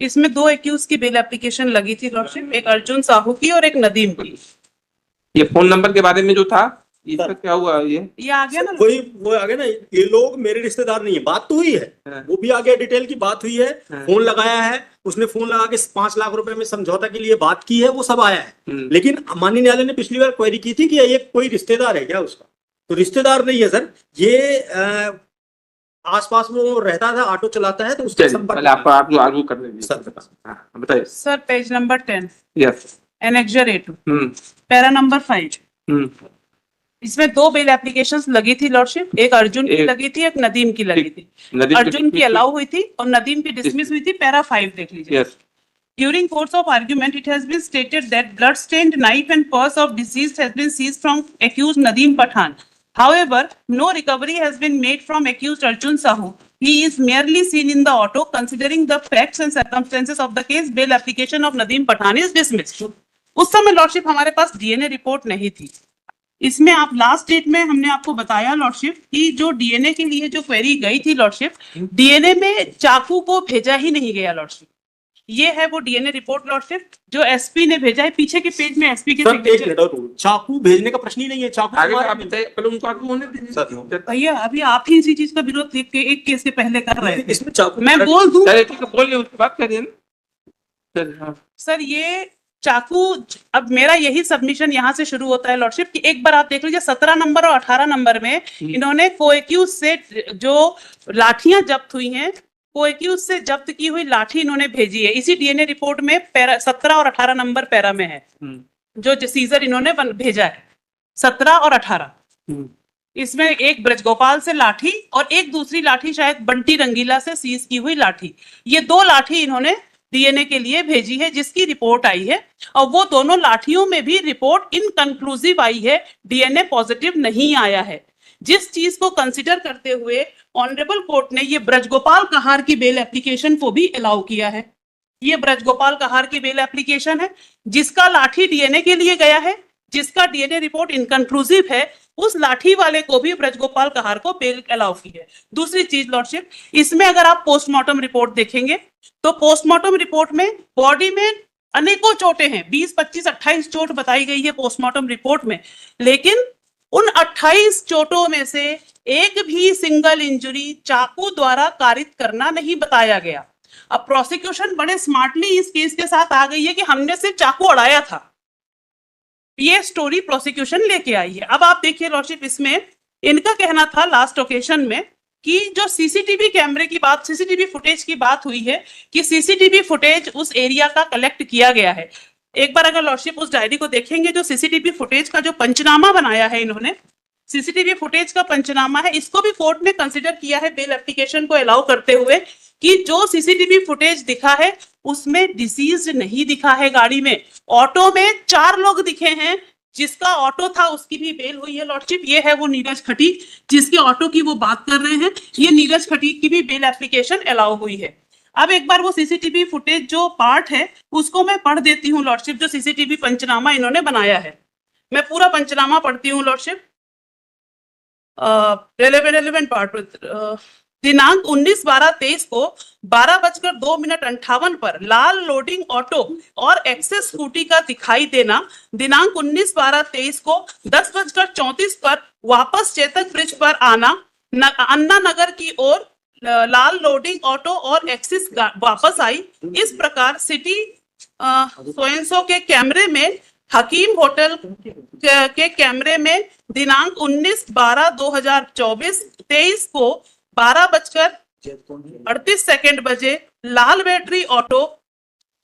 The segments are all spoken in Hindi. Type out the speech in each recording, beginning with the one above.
इसमें दो एक्यूज की बेल एप्लीकेशन लगी थी लॉर्डशिप, एक अर्जुन साहू की और एक नदीम की। ये फोन नंबर के बारे में जो था, इसका क्या हुआ? ये आ गया ना, वही वो आ गया ना, ये लोग मेरे रिश्तेदार नहीं है, बात तो हुई है, वो भी आ गया, डिटेल की बात हुई है, फोन लगाया है, उसने फोन लगा के 5 लाख रुपए में समझौता के लिए बात की है, वो सब आया है। लेकिन माननीय न्यायालय ने पिछली बार क्वेरी की थी कि ये कोई रिश्तेदार है क्या उसका, तो रिश्तेदार नहीं है सर, ये आसपास में वो रहता था, ऑटो चलाता है, तो उसके संपर्क आपको आर्गू कर लेंगे सर। बताइए sir. Page number 10, yes, annexure A2, para number 5। इसमें दो बेल एप्लीकेशंस लगी थी लॉर्डशिप, एक अर्जुन की लगी थी, एक नदीम की लगी थी। अर्जुन की अलाउ हुई थी और नदीम की डिसमिस हुई थी। पैरा 5 देख लीजिए। During course of argument, it has been stated that blood-stained knife and purse of deceased has been seized from accused Nadeem Pathan. However, no recovery has been made from accused Arjun Sahu. He is merely seen in the auto. Considering the facts and circumstances of the case, bail application of Nadeem Pathan is dismissed. उस समय लॉर्डशिप हमारे पास डीएनए रिपोर्ट नहीं थी। इसमें आप लास्ट डेट में हमने आपको बताया लॉर्डशिप कि जो डीएनए के लिए जो क्वेरी गई थी लॉर्डशिप, डीएनए में चाकू को भेजा ही नहीं गया लॉर्डशिप। ये है वो डीएनए रिपोर्ट लॉर्डशिप जो एसपी ने भेजा है। पीछे के पेज में एसपी के चाकू भेजने का प्रश्न ही नहीं है, भैया अभी आप ही इसी चीज का विरोध एक केस के पहले कर रहे थे। इसमें चाकू मैं बोल दूं बोलिए, उसके बाद करिए सर। ये चाकू, अब मेरा यही सबमिशन यहाँ से शुरू होता है लॉर्डशिप कि एक बार आप देख लीजिए 17 नंबर और 18 नंबर में इन्होंने कोएक्यूज से जो लाठियां जब्त हुई हैं, कोएक्यूज से जब्त की हुई लाठी इन्होंने भेजी है। इसी डीएनए रिपोर्ट में 17 और 18 नंबर पैरा में है जो सीजर इन्होंने भेजा है, 17 और 18। इसमें एक ब्रजगोपाल से लाठी और एक दूसरी लाठी शायद बंटी रंगीला से सीज की हुई लाठी, ये दो लाठी इन्होंने डीएनए के लिए भेजी है जिसकी रिपोर्ट आई है। और वो दोनों लाठियों में भी रिपोर्ट इनकंक्लूसिव आई है, डीएनए पॉजिटिव नहीं आया है। जिस चीज को कंसिडर करते हुए ऑनरेबल कोर्ट ने ये ब्रजगोपाल कहार की बेल एप्लीकेशन को भी अलाउ किया है। ये ब्रजगोपाल कहार की बेल एप्लीकेशन है जिसका लाठी डीएनए के लिए गया है, जिसका डीएनए रिपोर्ट इनकंक्लूसिव है, उस लाठी वाले को भी ब्रजगोपाल कहार को बेल अलाउ की है। दूसरी चीज लॉर्डशिप, इसमें अगर आप पोस्टमार्टम रिपोर्ट देखेंगे तो पोस्टमार्टम रिपोर्ट में बॉडी में अनेकों चोटें हैं, 20, 25, 28 चोट बताई गई है पोस्टमार्टम रिपोर्ट में, लेकिन उन 28 चोटों में से एक भी सिंगल इंजरी चाकू द्वारा कारित करना नहीं बताया गया। अब प्रोसिक्यूशन बड़े स्मार्टली इस केस के साथ आ गई है कि हमने सिर्फ चाकू अड़ाया था, ये स्टोरी प्रोसिक्यूशन लेके आई है। अब आप देखिए लॉर्डशिप, इसमें इनका कहना था लास्ट ओकेशन में कि जो सीसीटीवी कैमरे की बात, सीसीटीवी फुटेज की बात हुई है कि सीसीटीवी फुटेज उस एरिया का कलेक्ट किया गया है। एक बार अगर लॉर्डशिप उस डायरी को देखेंगे, जो सीसीटीवी फुटेज का जो पंचनामा बनाया है इन्होंने, सीसीटीवी फुटेज का पंचनामा है, इसको भी कोर्ट ने कंसिडर किया है बेल एप्लीकेशन को अलाउ करते हुए कि जो सीसीटीवी फुटेज दिखा है उसमें डिसीज्ड नहीं दिखा है गाड़ी में। ऑटो में 4 लोग दिखे हैं, जिसका ऑटो था उसकी भी बेल हुई है लॉर्डशिप। ये है वो नीरज खटीक जिसके ऑटो की वो बात कर रहे हैं, ये नीरज खटीक की भी बेल एप्लीकेशन अलाउ हुई है। अब एक बार वो सीसीटीवी फुटेज जो पार्ट है उसको मैं पढ़ देती हूँ लॉर्डशिप, जो सीसीटीवी पंचनामा इन्होंने बनाया है। मैं पूरा पंचनामा पढ़ती हूँ लॉर्डशिप। Relevant part. दिनांक 19/12/23 को 12:02:58 पर लाल लोडिंग ऑटो और एक्सेस स्कूटी का दिखाई देना। दिनांक 19/12/23 को 10:34 पर वापस चेतक ब्रिज पर आना। अन्ना नगर की ओर लाल लोडिंग ऑटो और एक्सिस वापस आई। इस प्रकार सिटी सोएंसो के कैमरे में, हकीम होटल के कैमरे में दिनांक 19/12/2024 को 12:38 बजे लाल बैटरी ऑटो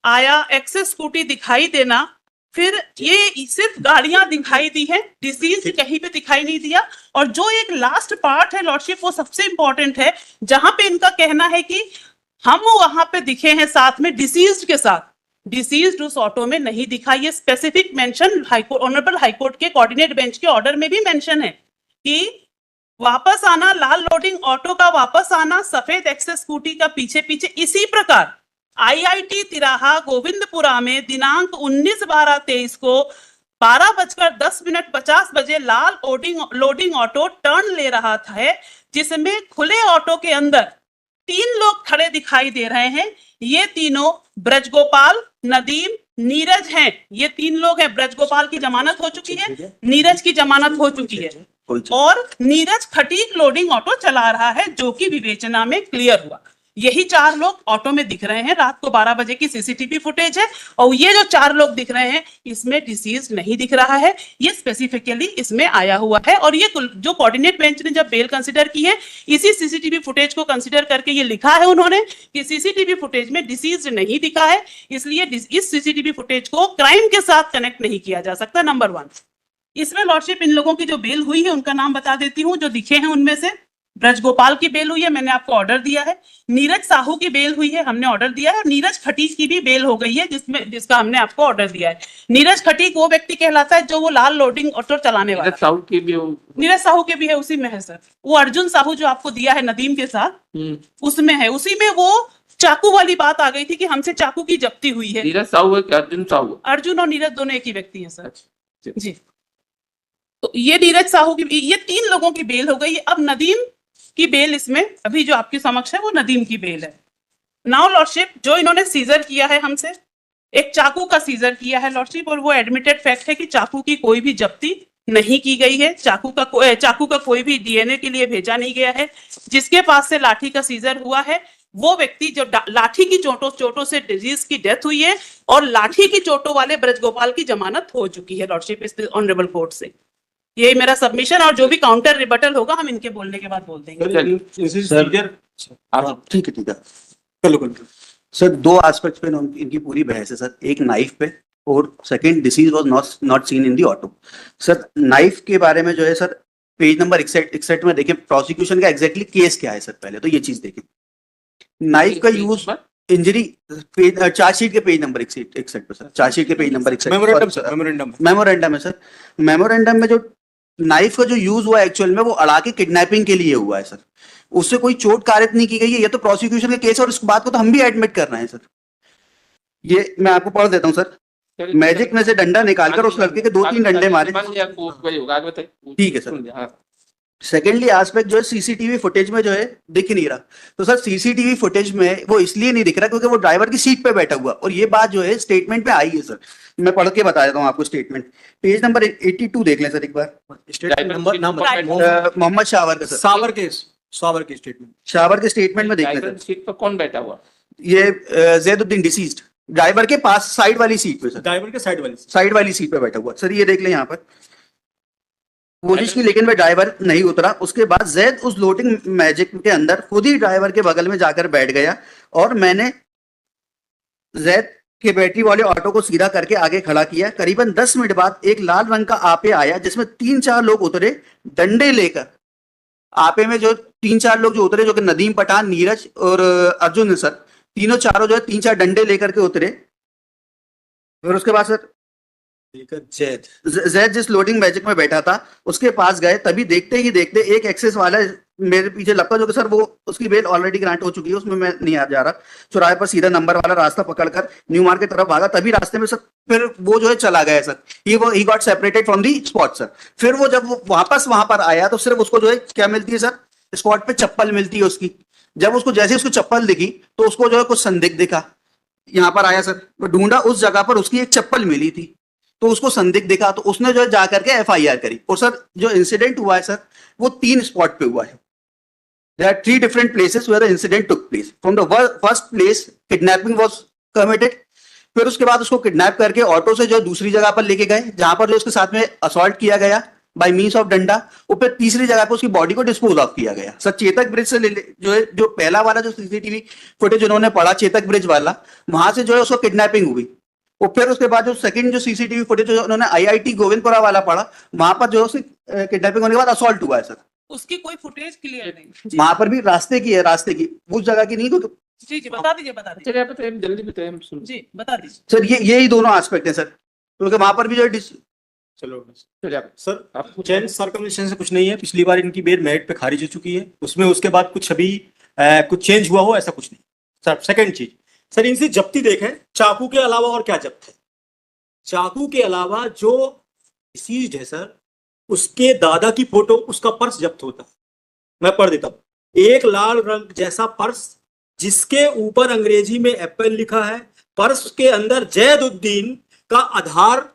आया, एक्सेस स्कूटी दिखाई देना। फिर ये सिर्फ गाड़ियां दिखाई दी है, डिसीज कहीं पे दिखाई नहीं दिया। और जो एक लास्ट पार्ट है लॉर्डशिप, वो सबसे इंपॉर्टेंट है, जहां पे इनका कहना है कि हम वहां पे दिखे हैं साथ में डिसीज्ड के साथ, डिसीज्ड उस ऑटो में नहीं दिखा। ये specific mention high court, honourable high court के कोऑर्डिनेट बेंच के ऑर्डर में भी मेंशन है कि वापस आना, लाल लोडिंग ऑटो का वापस आना, सफेद एक्सेस स्कूटी का पीछे पीछे। इसी प्रकार आईआईटी तिराहा गोविंदपुरा में दिनांक 19/12/23 को 12:10:50 बजे लाल लोडिंग ऑटो टर्न ले रहा था, जिसमें खुले ऑटो के अंदर 3 लोग खड़े दिखाई दे रहे हैं। ये तीनों ब्रजगोपाल, नदीम, नीरज हैं। ये 3 लोग हैं। ब्रजगोपाल की जमानत हो चुकी है, नीरज की जमानत हो चुकी है और नीरज खटीक लोडिंग ऑटो चला रहा है, जो कि विवेचना में क्लियर हुआ। यही 4 लोग ऑटो में दिख रहे हैं। रात को 12 बजे की सीसीटीवी फुटेज है और ये जो 4 लोग दिख रहे हैं इसमें डिसीज नहीं दिख रहा है, ये स्पेसिफिकली इसमें आया हुआ है। और ये जो कोऑर्डिनेट बेंच ने जब बेल कंसीडर की है, इसी सीसीटीवी फुटेज को कंसीडर करके ये लिखा है उन्होंने कि सीसीटीवी फुटेज में डिसीज नहीं दिखा है, इसलिए इस सीसीटीवी फुटेज को क्राइम के साथ कनेक्ट नहीं किया जा सकता। नंबर 1। इसमें लॉर्डशिप इन लोगों की जो बेल हुई है उनका नाम बता देती हूँ, जो दिखे हैं उनमें से ब्रजगोपाल की बेल हुई है, मैंने आपको ऑर्डर दिया है। नीरज साहू की बेल हुई है, हमने ऑर्डर दिया है। और नीरज खटीक की भी बेल हो गई है, जिसका हमने आपको ऑर्डर दिया है। नीरज खटीक वो व्यक्ति कहलाता है जो वो लाल लोडिंग ऑटो चलाने वाला। नीरज साहू की भी नीरज साहू के भी है, उसी में है सर। वो अर्जुन साहू जो आपको दिया है नदीम के साथ, उसमें है। उसी में वो चाकू वाली बात आ गई थी कि हमसे चाकू की जब्ती हुई है। नीरज साहू है कि अर्जुन साहू? अर्जुन और नीरज दोनों एक ही व्यक्ति है सर जी। तो ये नीरज साहू की, ये 3 लोगों की बेल हो गई। अब नदीम की बेल इसमें अभी जो आपके समक्ष है वो नदीम की बेल है। नाउ लॉर्डशिप, जो इन्होंने सीजर किया है हमसे, एक चाकू का सीजर किया है लॉर्डशिप, और वो एडमिटेड फैक्ट है कि चाकू की कोई भी जब्ती नहीं की गई है। चाकू का कोई भी डीएनए के लिए भेजा नहीं गया है। जिसके पास से लाठी का सीजर हुआ है वो व्यक्ति जो लाठी की चोटों से डिजीज की डेथ हुई है, और लाठी की चोटों वाले ब्रजगोपाल की जमानत हो चुकी है लॉर्डशिप इस ऑनरेबल कोर्ट से। ये मेरा सबमिशन, और जो भी काउंटर रिबटल होगा हम इनके बोलने के बाद बोल देंगे। सर ठीक है सर। 2 एस्पेक्ट्स पे इनकी पूरी बहस है सर। एक नाइफ पे, और second disease was not seen in the auto. Sir knife के बारे में जो है सर, पेज नंबर 61 में देखिए प्रोसिक्यूशन का एग्जैक्टली केस क्या है सर। पहले तो ये चीज देखिए, नाइफ का यूज इंजरी चार्जशीट के पेज नंबर 61 पे सर। चार्जशीट के पेज नंबर 61 मेमोरेंडम है सर। मेमोरेंडम में जो नाइफ का जो यूज हुआ एक्चुअल में वो अड़ा के किडनैपिंग के लिए हुआ है सर। उससे कोई चोट कारित नहीं की गई है। ये तो प्रोसिक्यूशन का केस है और इस बात को तो हम भी एडमिट कर रहे हैं सर। ये मैं आपको पढ़ देता हूँ सर। मैजिक में से डंडा निकालकर उस लड़के के 2-3 डंडे मारे। ठीक है सर। सेकेंडली एस्पेक्ट जो है, सीसीटीवी फुटेज में जो है दिख नहीं रहा। तो सर सीसीटीवी फुटेज में वो इसलिए नहीं दिख रहा क्योंकि वो ड्राइवर की सीट पे बैठा हुआ, और ये बात जो है स्टेटमेंट में आई है सर। मैं पढ़ के बता देता हूँ आपको स्टेटमेंट। पेज नंबर 82 देख लें सर एक बार। मोहम्मद शावर का सर। शावर के स्टेटमेंट में देख लें सर। सीट पर कौन बैठा हुआ? ये जैदुद्दीन डिसीज्ड ड्राइवर के पास साइड वाली सीट पे सर। ड्राइवर के साइड वाली सीट पे बैठा हुआ सर। ये देख लें यहाँ पर कोशिश की, लेकिन वह ड्राइवर नहीं उतरा। उसके बाद जैद उस लोडिंग मैजिक के अंदर खुद ही ड्राइवर के बगल में जाकर बैठ गया, और मैंने जैद के बैटरी वाले ऑटो को सीधा करके आगे खड़ा किया। करीबन 10 मिनट बाद एक लाल रंग का आपे आया जिसमें 3-4 लोग उतरे डंडे लेकर। आपे में जो 3-4 लोग जो उतरे, जो कि नदीम, पठान, नीरज और अर्जुन सर, तीनों चारों जो है 3-4 डंडे लेकर के उतरे। और उसके बाद सर जैद जिस लोडिंग मैजिक में बैठा था उसके पास गए। तभी देखते ही देखते एक एक्सेस वाला मेरे पीछे लगता, जो कि सर वो उसकी बेल ऑलरेडी ग्रांट हो चुकी है, उसमें मैं नहीं आ जा रहा, चौराहे पर सीधा नंबर वाला रास्ता पकड़कर न्यू मार्केट तरफ भागा। तभी रास्ते में सर फिर वो जो है चला गया sir. He got separated from the spot sir. फिर वो जब वो वापस वहां पर आया तो सिर्फ उसको जो है क्या मिलती है सर, स्पॉट पे चप्पल मिलती है उसकी। जब उसको जैसे उसको चप्पल दिखी तो उसको जो है कुछ संदिग्ध दिखा। यहाँ पर आया सर, वो ढूंढा, उस जगह पर उसकी एक चप्पल मिली थी, तो उसको संदिग्ध दिखा, तो उसने जो है जाकर के FIR करी। और सर जो इंसिडेंट हुआ है सर वो 3 स्पॉट पे हुआ है। There are 3 different places where the incident took place. From the first place, kidnapping was committed. फिर उसके बाद उसको किडनैप करके ऑटो से जो दूसरी जगह पर लेके गए, जहां पर जो उसके साथ में असॉल्ट किया गया बाय मींस ऑफ डंडा। और फिर तीसरी जगह पर उसकी बॉडी को डिस्पोज ऑफ किया गया सर। चेतक ब्रिज से जो है, जो पहला वाला जो सीसीटीवी फुटेज उन्होंने पढ़ा चेतक ब्रिज वाला, वहां से जो है उसको किडनैपिंग हुई। और फिर उसके बाद जो सेकंड जो सीसीटीवी फुटेज जो उन्होंने IIT गोविंदपुरा वाला पढ़ा, वहां पर जो किडनैपिंग होने के बाद असॉल्ट हुआ है सर। उसकी कोई फुटेज क्लियर नहीं। वहां पर भी रास्ते की है, रास्ते की, उस जगह की नहीं। तो जी बता दीजिए जल्दी बताइए हम सुन। जी बता दीजिए सर। यही दोनों एस्पेक्ट है सर, क्योंकि वहां पर भी जो चलो सर, आप चेंज सर्कमस्टेंस से कुछ नहीं है। पिछली बार इनकी बेल मेरिट पे खारिज हो चुकी है, उसमें उसके बाद कुछ अभी कुछ चेंज हुआ हो ऐसा कुछ नहीं सर। सेकंड चीज सर, इनसे जब्ती देखें, चाकू के अलावा और क्या जब्त है? चाकू के अलावा जो डिसीज्ड है सर, उसके दादा की फोटो, उसका पर्स जब्त होता है। मैं पढ़ देता हूं। एक लाल रंग जैसा पर्स जिसके ऊपर अंग्रेजी में एप्पल लिखा है। पर्स के अंदर जैदुद्दीन का आधार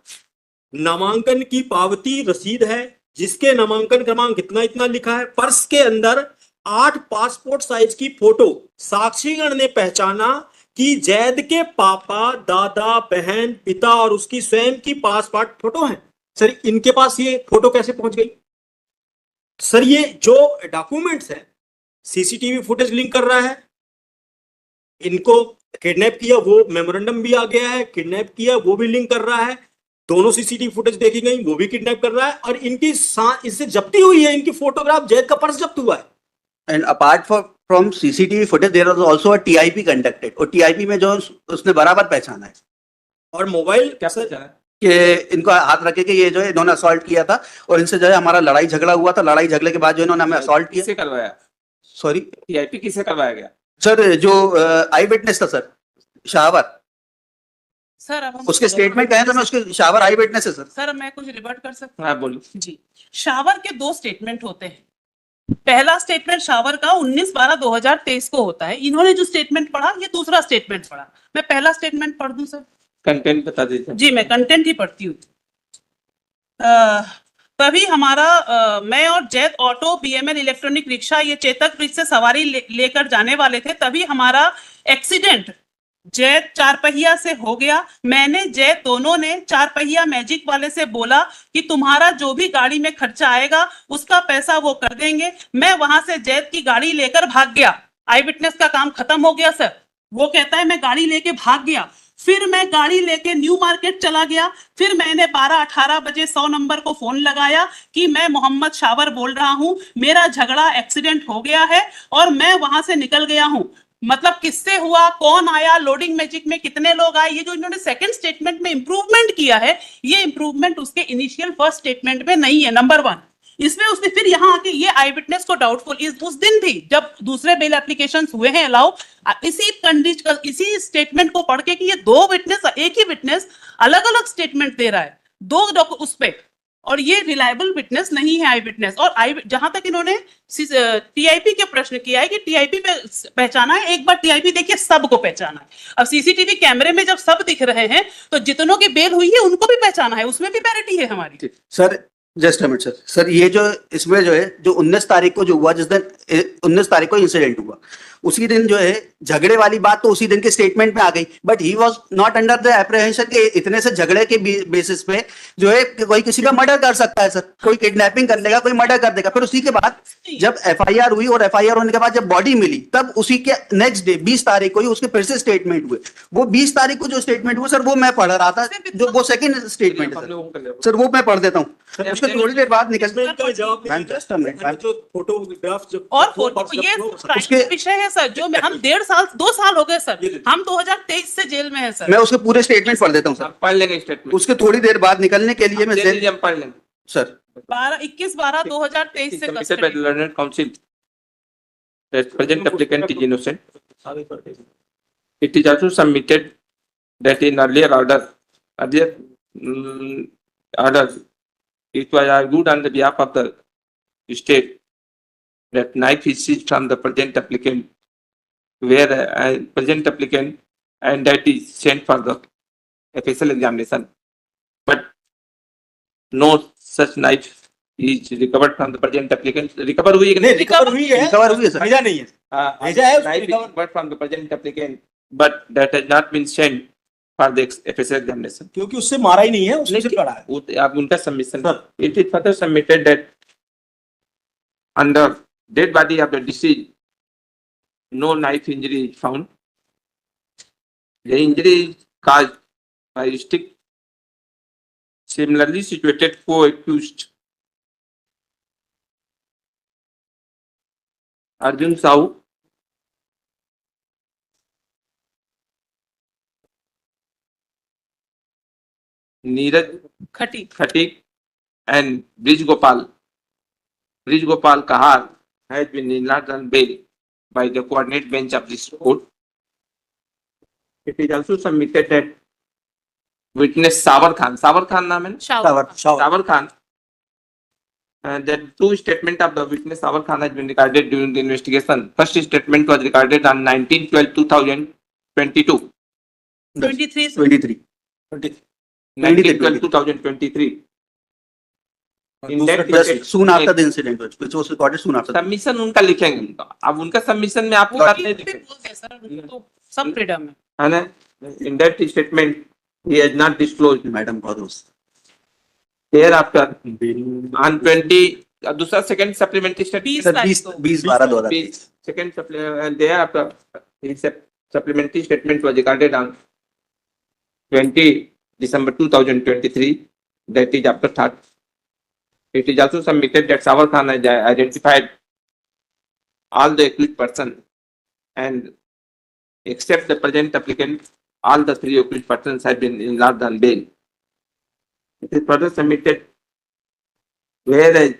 नामांकन की पावती रसीद है, जिसके नामांकन क्रमांक इतना इतना लिखा है। पर्स के अंदर 8 पासपोर्ट साइज की फोटो। साक्षीगण ने पहचाना कि जैद के पापा, दादा, बहन, पिता और उसकी स्वयं की पासपोर्ट फोटो है। सर इनके पास ये फोटो कैसे पहुंच गई? सर ये जो डॉक्यूमेंट्स है, सीसीटीवी फुटेज लिंक कर रहा है। इनको किडनैप किया वो मेमोरेंडम भी आ गया है, किडनैप किया वो भी लिंक कर रहा है। दोनों सीसीटीवी फुटेज देखी गई, वो भी किडनैप कर रहा है। और इनकी इससे जब्ती हुई है, इनकी फोटोग्राफ, जैद का पर्स जब्त हुआ है। And apart from CCTV footage, there was also a TIP conducted. और TIP में जो उसने बराबर पहचाना है और मोबाइल क्या सोचा है? कि इनको हाथ रखे कि ये जो है इन्होंने असॉल्ट किया था और इनसे जो है हमारा लड़ाई झगड़ा हुआ था। लड़ाई झगड़े के बाद जो इन्होंने हमें असॉल्ट किया। किससे करवाया? सॉरी टीआईपी किससे करवाया गया? सर, जो आई विटनेस था सर, शावर, सर अब हम उसके स्टेटमेंट कहें तो मैं उसके शावर आई विटनेस है सर। सर मैं कुछ रिवर्ट कर सकता हाँ बोलो। हूँ जी। शावर के 2 स्टेटमेंट होते हैं। पहला स्टेटमेंट शावर का 19/12/2023 को होता है। इन्होंने जो स्टेटमेंट पढ़ा, ये दूसरा स्टेटमेंट पढ़ा। मैं पहला स्टेटमेंट पढ़ दूं सर? कंटेंट बता दीजिए। जी मैं कंटेंट ही पढ़ती हूँ। तभी हमारा मैं और Zaid auto BML electronic rickshaw ये चेतक ब्रिज से सवारी लेकर जाने वाले थे। तभी हमारा एक्सीडेंट जैद 4 पहिया से हो गया। मैंने जैद दोनों ने 4 पहिया मैजिक वाले से बोला कि तुम्हारा जो भी गाड़ी में खर्चा आएगा उसका पैसा वो कर देंगे। मैं वहां से जैद की गाड़ी लेकर भाग गया। आई विटनेस का काम खत्म हो गया सर। वो कहता है मैं गाड़ी लेके भाग गया। फिर मैं गाड़ी लेके न्यू मार्केट चला गया। फिर मैंने 12-18 बजे 100 नंबर को फोन लगाया कि मैं मोहम्मद शावर बोल रहा हूं, मेरा झगड़ा एक्सीडेंट हो गया है और मैं वहां से निकल गया हूं। मतलब किससे हुआ, कौन आया, लोडिंग मैजिक में कितने लोग आए, ये जो इन्होंने सेकंड स्टेटमेंट में इंप्रूवमेंट किया है, ये इंप्रूवमेंट उसके इनिशियल फर्स्ट स्टेटमेंट में नहीं है। नंबर 1 इसमें उसने फिर यहाँ आके ये आई विटनेस को डाउटफुल उस दिन भी जब दूसरे बेल एप्लीकेशन हुए हैं अलाउ, इसी कंडीशन इसी स्टेटमेंट को पढ़ के कि ये 2 विटनेस, एक ही विटनेस अलग अलग स्टेटमेंट दे रहा है 2 उस पे, और ये रिलायबल विटनेस नहीं है आई विटनेस। और जहां तक इन्होंने टीआईपी के प्रश्न किया है कि टीआईपी पे पहचाना है, एक बार टीआईपी देखिए सबको पहचाना है। अब सीसीटीवी कैमरे में जब सब दिख रहे हैं तो जितनों की बेल हुई है उनको भी पहचाना है, उसमें भी पैरिटी है हमारी। Sir just a minute sir. Sir ये जो इसमें जो है जो 19 तारीख को जो हुआ, जिस दिन 19 तारीख को इंसिडेंट हुआ, उसी दिन जो है झगड़े वाली बात तो उसी दिन के स्टेटमेंट में आ गई। But he was not under the apprehension के इतने से झगड़े के बेसिस पे जो है कोई किसी का मर्डर कर सकता है सर। कोई किडनैपिंग कर लेगा, कोई मर्डर कर देगा। फिर उसी के बाद जब एफआईआर हुई और एफआईआर होने के बाद जब बॉडी मिली, तब उसी के नेक्स्ट डे 20 तारीख को ही उसके फिर से स्टेटमेंट हुए। वो 20 तारीख को जो स्टेटमेंट हुआ सर, वो मैं पढ़ रहा था, जो वो सेकंड स्टेटमेंट है सर, वो मैं पढ़ देता हूँ। उसके थोड़ी देर बाद निकल इनका जवाब मैम, just a minute, जो फोटोग्राफ जब और फोटो ये प्राइवेट विषय है सर, जो हम 2 साल हो गए सर, हम 2023 से जेल में है सर। मैं उसके पूरे स्टेटमेंट पढ़ देता हूँ सर। पढ़ लेंगे स्टेटमेंट। उसके थोड़ी देर बाद निकलने के लिए मैं हम पढ़ लेंगे सर 21/12/2023 से submitted by the learned council that present applicant is innocent. It is also submitted that in earlier order it was argued on the behalf of the state that knife is seized from the present applicant where present applicant and that is sent for the official examination, but no such knife is recovered from the present applicant. Recover हुई है कि नहीं? रिकवर हुई है, रिकवर हुई है सर। भेजा नहीं है, भेजा है उसको Knife is recover- recovered from the present applicant, but that has not been sent for the official examination. क्योंकि उससे मारा ही नहीं है, उसने सिर्फ पड़ा है। वो आप उनका submission. Sir. It is further submitted that under dead body of the deceased, no knife injury is found. The injury is caused by stick. Similarly situated co-accused Arjun Sahu, Neeraj Khatik and Brij Gopal Kahar has been enlarged on bail by the coordinate bench of this court. It is also submitted that witness Savar Khan नाम है ना? Shower Savar Khan that two statement of the witness Sabar Khan has been recorded during the investigation. First statement was recorded on 19/12/2022. 23 से 23 19/12/2023. In that just soon after the incident which was recorded soon after. Submission उनका लिखेंगे उनका. अब उनका सबमिशन में आपको वो बात भी नहीं बोल लिखेंगे, दे सर, उनको तो सब फ्रीडम है. है ना? In that statement he has not disclosed. Madam बहुत दोस्त Thereafter on 20 दूसरा सेकंड सप्लीमेंट्री स्टेटमेंट 20 तारीख को 20/12/2023 second thereafter his supplementary statement was recorded on 20 December 2023. That is after third. It is also submitted that Sabar Khan has identified all the accused person and except the present applicant, all the three accused persons have been enlarged on bail. It is further submitted whereas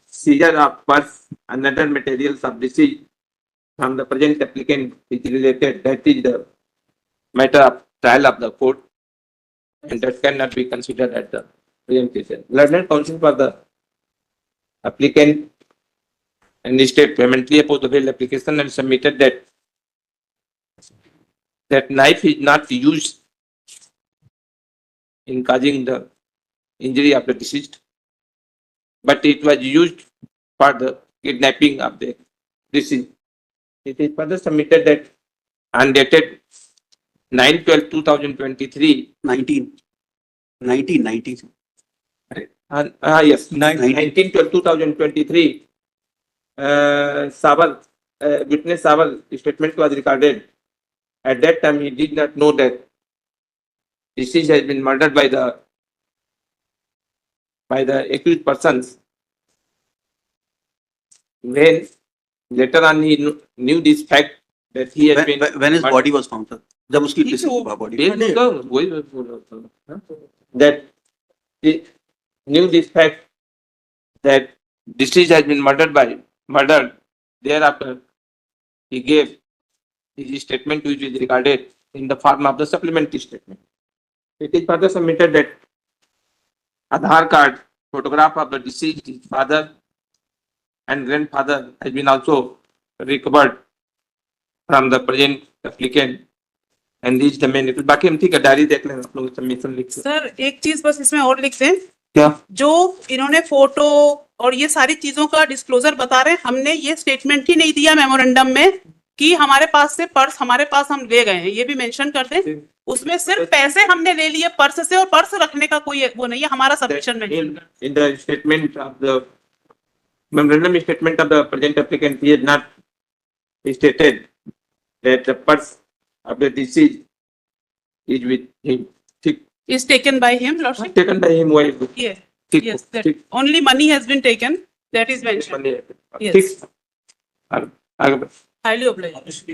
seizure of purse and other materials of receipt from the present applicant is related, that is the matter of trial of the court and that cannot be considered at the presentation. Learned counsel for the applicant and the state vehemently opposed the bail application and submitted that knife is not used in causing the injury of the deceased, but it was used for the kidnapping of the deceased. It is further submitted that on dated 9/12/2023, 19 yes, 19/12/2023, Sabar, witness Sabar statement was recorded. At that time, he did not know that deceased has been murdered by the accused persons. When later on he knew this fact that he has been when his body was found sir जब उसकी body that he knew this fact that deceased has been murdered. Thereafter, he gave his statement which is recorded in the form of the supplementary statement. It is further submitted that Aadhaar card, photograph of the deceased, his father and grandfather has been also recovered from the present applicant and these the main. बाकी हम ठीक है डायरी देख लें आप लोग सबमिशन लिख के. सर एक चीज बस इसमें और लिख दें, क्या जो इन्होंने फोटो और ये सारी चीजों का डिस्क्लोजर बता रहे हैं, हमने ये स्टेटमेंट ही नहीं दिया मेमोरेंडम में कि हमारे पास से पर्स हमारे पास हम ले गए हैं, ये भी मेंशन कर दें. उसमें सिर्फ पैसे हमने ले लिए पर्स से और पर्स रखने का कोई वो नहीं है, हमारा सबमिशन मेंशन कर. in the statement of the memorandum statement of the present applicant, he had not stated that the purse of the deceased is with him. ठीक, is taken by him, lordship. taken by him while Yes, ठीक, yes, that ठीक, only money has been taken, that is mentioned. money, Yes. ठीक, आगे बढ़. Highly obliged.